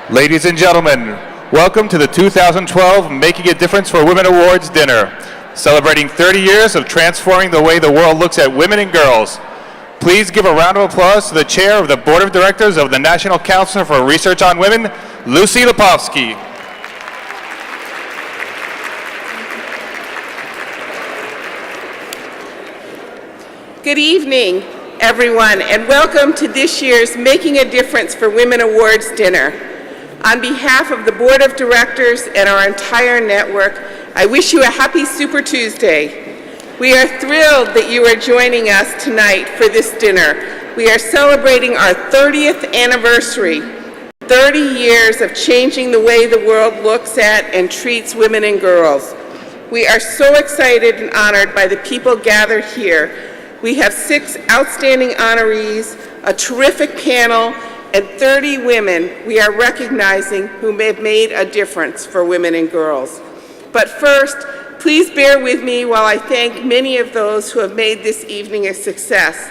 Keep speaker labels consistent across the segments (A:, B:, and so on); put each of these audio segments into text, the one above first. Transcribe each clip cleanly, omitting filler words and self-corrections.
A: Ladies and gentlemen, welcome to the 2012 Making a Difference for Women Awards dinner, celebrating 30 years of transforming the way the world looks at women and girls. Please give a round of applause to the chair of the Board of Directors of the National Council for Research on Women, Lucy Lipovsky.
B: Good evening, everyone, and welcome to this year's Making a Difference for Women Awards dinner. On behalf of the Board of Directors and our entire network, I wish you a happy Super Tuesday. We are thrilled that you are joining us tonight for this dinner. We are celebrating our 30th anniversary, 30 years of changing the way the world looks at and treats women and girls. We are so excited and honored by the people gathered here. We have 6 outstanding honorees, a terrific panel, and 30 women we are recognizing who have made a difference for women and girls. But first, please bear with me while I thank many of those who have made this evening a success.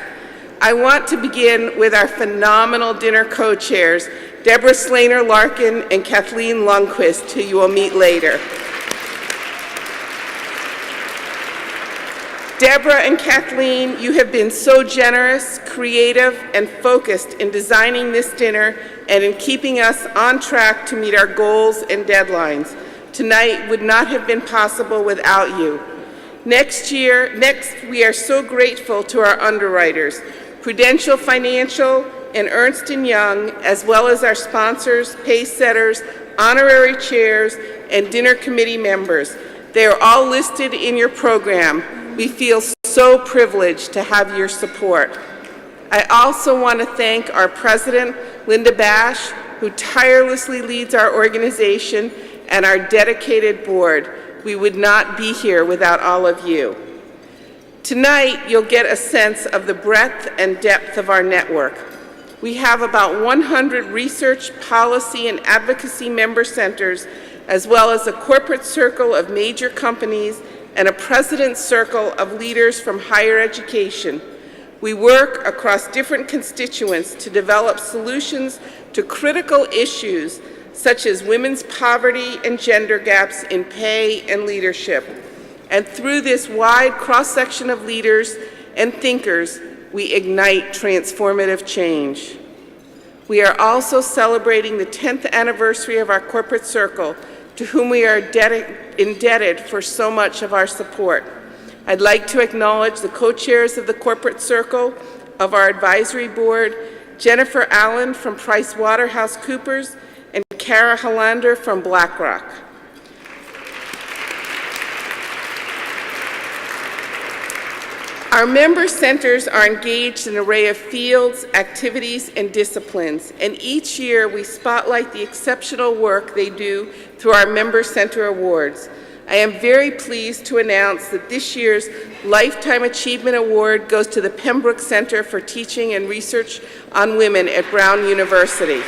B: I want to begin with our phenomenal dinner co-chairs, Deborah Slaner-Larkin and Kathleen Lundquist, who you will meet later. Deborah and Kathleen, you have been so generous, creative, and focused in designing this dinner and in keeping us on track to meet our goals and deadlines. Tonight would not have been possible without you. Next, we are so grateful to our underwriters, Prudential Financial and Ernst & Young, as well as our sponsors, pace setters, honorary chairs, and dinner committee members. They are all listed in your program. We feel so privileged to have your support. I also want to thank our president, Linda Bash, who tirelessly leads our organization, and our dedicated board. We would not be here without all of you. Tonight, you'll get a sense of the breadth and depth of our network. We have about 100 research, policy, and advocacy member centers, as well as a corporate circle of major companies and a president's circle of leaders from higher education. We work across different constituents to develop solutions to critical issues such as women's poverty and gender gaps in pay and leadership. And through this wide cross-section of leaders and thinkers, we ignite transformative change. We are also celebrating the 10th anniversary of our corporate circle, to whom we are indebted for so much of our support. I'd like to acknowledge the co-chairs of the corporate circle of our advisory board, Jennifer Allen from PricewaterhouseCoopers and Kara Hollander from BlackRock. Our member centers are engaged in an array of fields, activities, and disciplines, and each year we spotlight the exceptional work they do through our Member Center Awards. I am very pleased to announce that this year's Lifetime Achievement Award goes to the Pembroke Center for Teaching and Research on Women at Brown University.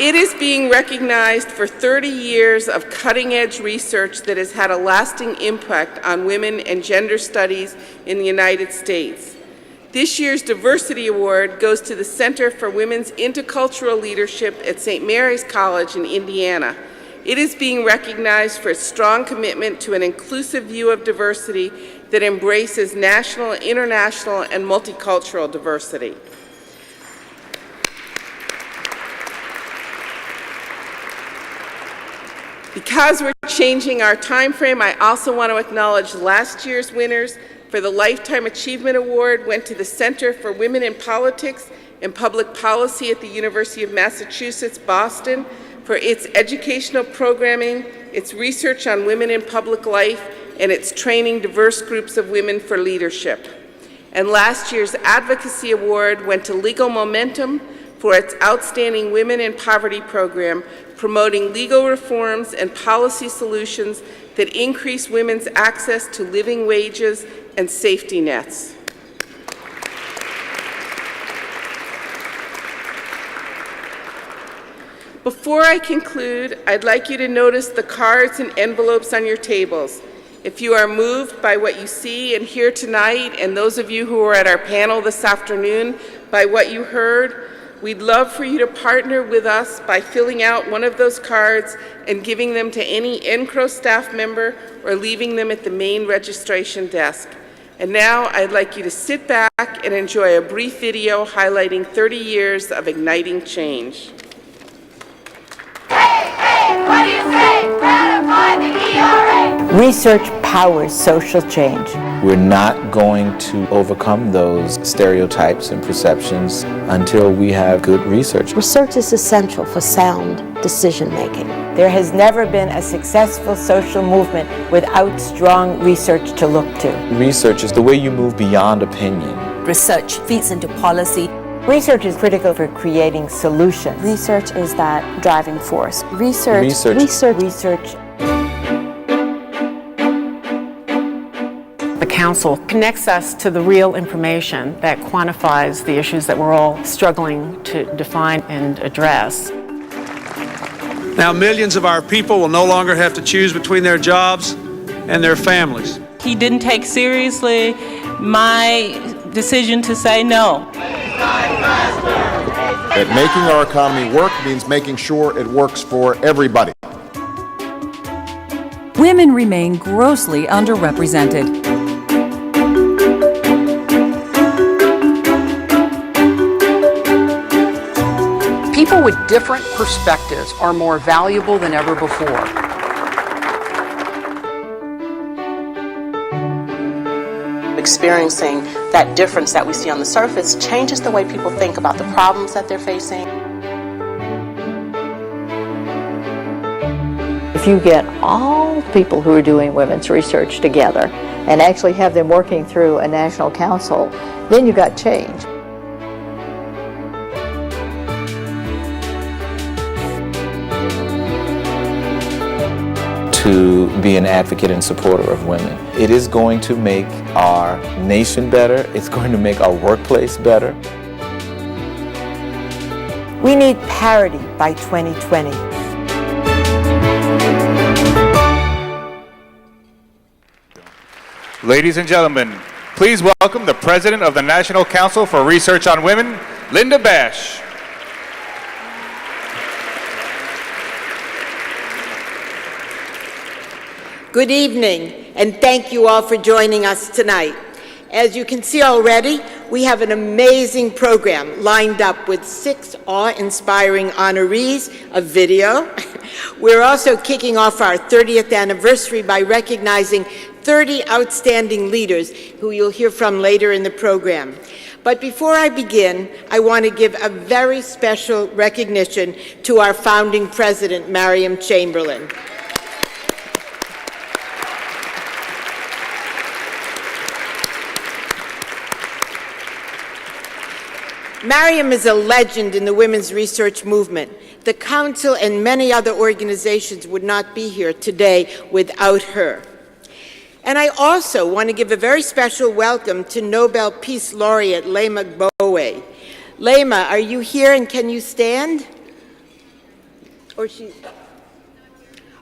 B: It is being recognized for 30 years of cutting-edge research that has had a lasting impact on women and gender studies in the United States. This year's Diversity Award goes to the Center for Women's Intercultural Leadership at St. Mary's College in Indiana. It is being recognized for its strong commitment to an inclusive view of diversity that embraces national, international, and multicultural diversity. Because we're changing our time frame, I also want to acknowledge last year's winners for the Lifetime Achievement Award went to the Center for Women in Politics and Public Policy at the University of Massachusetts, Boston, for its educational programming, its research on women in public life, and its training diverse groups of women for leadership. And last year's Advocacy Award went to Legal Momentum for its outstanding Women in Poverty program, promoting legal reforms and policy solutions that increase women's access to living wages and safety nets. Before I conclude, I'd like you to notice the cards and envelopes on your tables. If you are moved by what you see and hear tonight, and those of you who are at our panel this afternoon by what you heard, we'd love for you to partner with us by filling out one of those cards and giving them to any NCRO staff member or leaving them at the main registration desk. And now I'd like you to sit back and enjoy a brief video highlighting 30 years of igniting change.
C: Hey, hey, what do you say? Ratify the ERA!
D: Research powers social change.
E: We're not going to overcome those stereotypes and perceptions until we have good research.
D: Research is essential for sound decision making. There has never been a successful social movement without strong research to look to.
E: Research is the way you move beyond opinion.
F: Research feeds into policy.
D: Research is critical for creating solutions.
G: Research is that driving force. Research.
H: The Council connects us to the real information that quantifies the issues that we're all struggling to define and address.
I: Now millions of our people will no longer have to choose between their jobs and their families.
J: He didn't take seriously my decision to say no.
K: That making our economy work means making sure it works for everybody.
F: Women remain grossly underrepresented.
L: People with different perspectives are more valuable than ever before.
M: Experiencing that difference that we see on the surface changes the way people think about the problems that they're facing.
D: If you get all people who are doing women's research together and actually have them working through a national council, then you got change.
E: To be an advocate and supporter of women. It is going to make our nation better. It's going to make our workplace better.
D: We need parity by 2020.
A: Ladies and gentlemen, please welcome the President of the National Council for Research on Women, Linda Bash.
N: Good evening, and thank you all for joining us tonight. As you can see already, we have an amazing program lined up with 6 awe-inspiring honorees of video. We're also kicking off our 30th anniversary by recognizing 30 outstanding leaders who you'll hear from later in the program. But before I begin, I want to give a very special recognition to our founding president, Miriam Chamberlain. Miriam is a legend in the women's research movement. The Council and many other organizations would not be here today without her. And I also want to give a very special welcome to Nobel Peace Laureate Lema Gbowe. Lema, are you here and can you stand?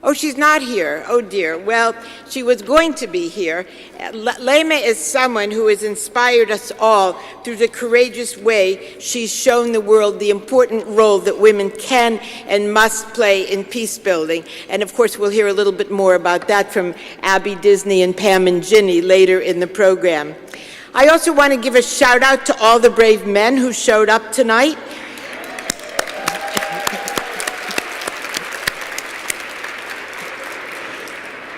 N: Oh, she's not here. Oh, dear. Well, she was going to be here. Lema is someone who has inspired us all through the courageous way she's shown the world the important role that women can and must play in peace building. And, of course, we'll hear a little bit more about that from Abby Disney and Pam and Ginny later in the program. I also want to give a shout-out to all the brave men who showed up tonight.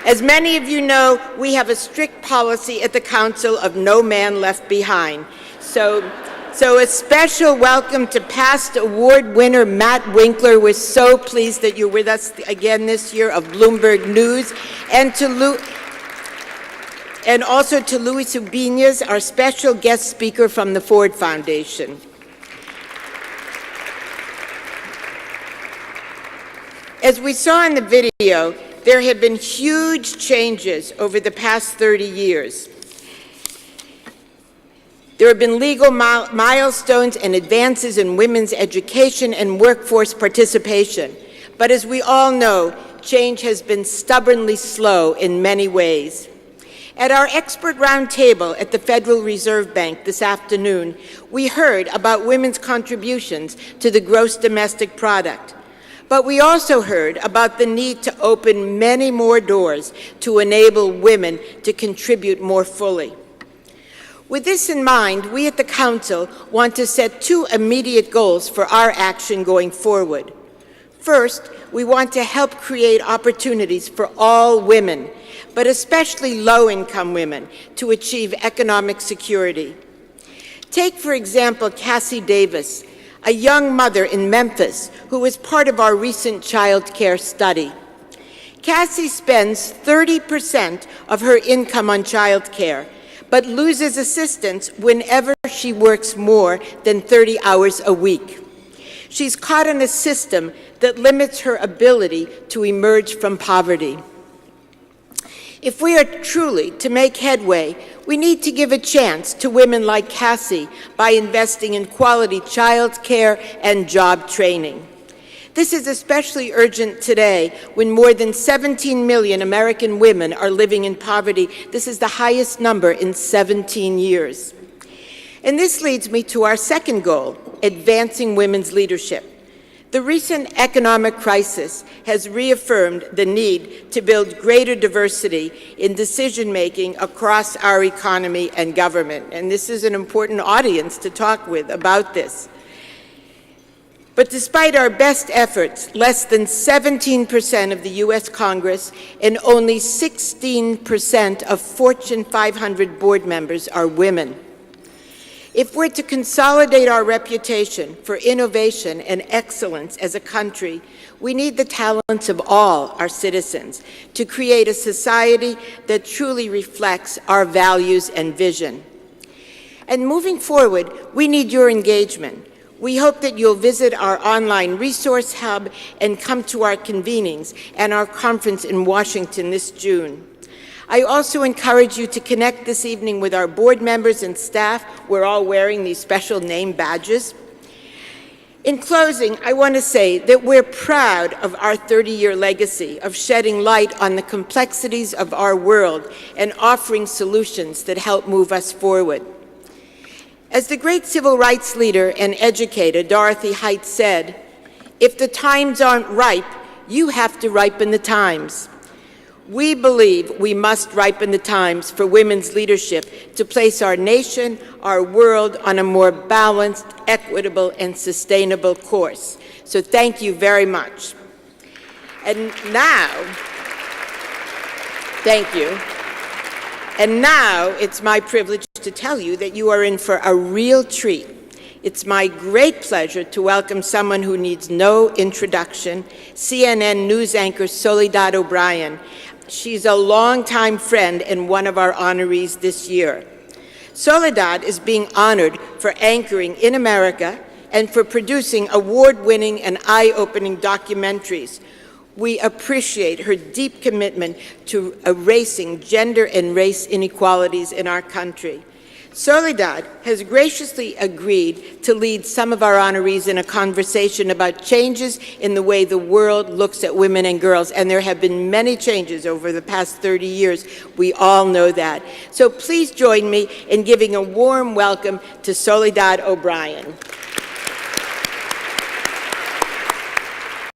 N: As many of you know, we have a strict policy at the Council of no man left behind. So a special welcome to past award winner Matt Winkler. We're so pleased that you're with us again this year, of Bloomberg News, and also to Luis Ubiñas, our special guest speaker from the Ford Foundation. As we saw in the video, there have been huge changes over the past 30 years. There have been legal milestones and advances in women's education and workforce participation. But as we all know, change has been stubbornly slow in many ways. At our expert roundtable at the Federal Reserve Bank this afternoon, we heard about women's contributions to the gross domestic product. But we also heard about the need to open many more doors to enable women to contribute more fully. With this in mind, we at the Council want to set two immediate goals for our action going forward. First, we want to help create opportunities for all women, but especially low-income women, to achieve economic security. Take, for example, Cassie Davis, a young mother in Memphis who was part of our recent child care study. Cassie spends 30% of her income on child care, but loses assistance whenever she works more than 30 hours a week. She's caught in a system that limits her ability to emerge from poverty. If we are truly to make headway, we need to give a chance to women like Cassie by investing in quality child care and job training. This is especially urgent today when more than 17 million American women are living in poverty. This is the highest number in 17 years. And this leads me to our second goal, advancing women's leadership. The recent economic crisis has reaffirmed the need to build greater diversity in decision-making across our economy and government. And this is an important audience to talk with about this. But despite our best efforts, less than 17% of the U.S. Congress and only 16% of Fortune 500 board members are women. If we're to consolidate our reputation for innovation and excellence as a country, we need the talents of all our citizens to create a society that truly reflects our values and vision. And moving forward, we need your engagement. We hope that you'll visit our online resource hub and come to our convenings and our conference in Washington this June. I also encourage you to connect this evening with our board members and staff. We're all wearing these special name badges. In closing, I want to say that we're proud of our 30-year legacy of shedding light on the complexities of our world and offering solutions that help move us forward. As the great civil rights leader and educator Dorothy Height said, "If the times aren't ripe, you have to ripen the times." We believe we must ripen the times for women's leadership to place our nation, our world on a more balanced, equitable, and sustainable course. So thank you very much. And now, thank you. And now it's my privilege to tell you that you are in for a real treat. It's my great pleasure to welcome someone who needs no introduction, CNN news anchor Soledad O'Brien. She's a longtime friend and one of our honorees this year. Soledad is being honored for anchoring In America and for producing award-winning and eye-opening documentaries. We appreciate her deep commitment to erasing gender and race inequalities in our country. Soledad has graciously agreed to lead some of our honorees in a conversation about changes in the way the world looks at women and girls, and there have been many changes over the past 30 years. We all know that. So please join me in giving a warm welcome to Soledad O'Brien.